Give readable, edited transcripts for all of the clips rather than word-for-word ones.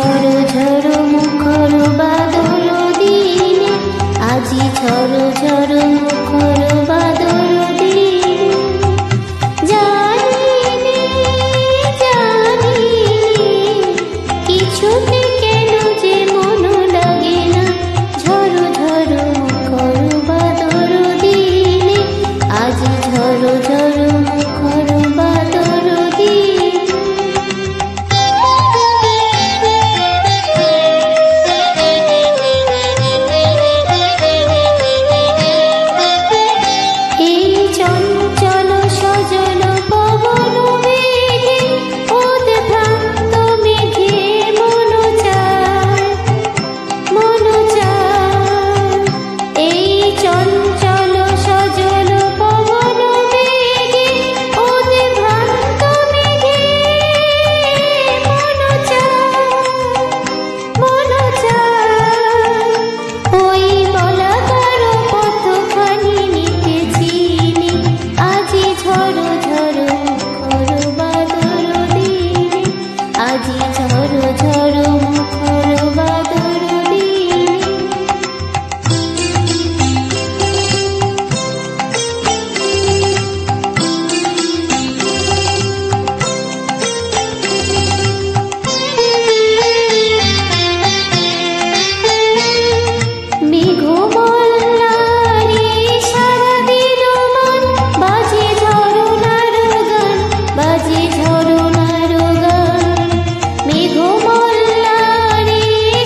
ঝড়ো ঝড়ো মুখর বাদল দিনে, আজি ঝড়ো ঝড়ো মুখর বাদল দিনে। জানি জানি কিছুতে কেন যে মন লাগে না, ঝড়ো ঝড়ো মুখর বাদল দিনে, আজি ঝড়ো ঝড়ো মুখর বাদল দিনে। আজি ঝড়ো ঝড়ো মুখর বাদল দিনে। মেঘমল্লারে সারাদিন মন বাজে ঝরনার গান, বাজে ঝরনার গান। মেঘমল্লারে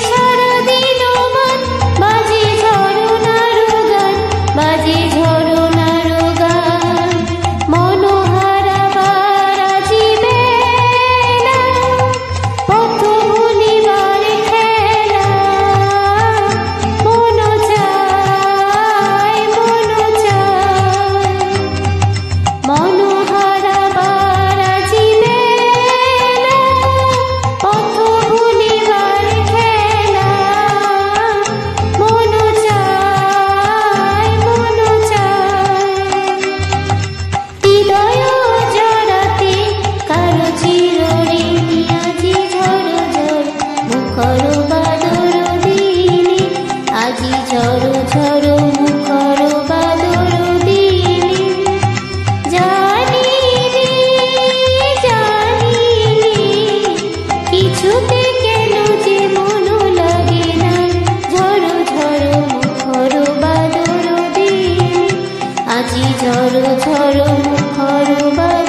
সারাদিন মন বাজে ঝরনার গান, বাজে ঝরনার গান। মনোহারা বারাজি বেলা, পথ ভুলিবার খেলা। মন চায় মন চায়, মনোহারা বারাজি বেলা, পথ ভুলিবার খেলা। মন চায় মন চায়, হৃদয় জড়াতে কারো চিরঋণী, আজি ঝড়ো ঝড়ো মুখর বাদল দিনে, আজি ঝড়ো ঝড়ো মুখর বাদল দিনে। জানি জানি কিছুতে কেন যে মন লাগে না, ঝড়ো ঝড়ো মুখর বাদল দিনে, আজি ঝড়ো ঝড়ো মুখর বাদল।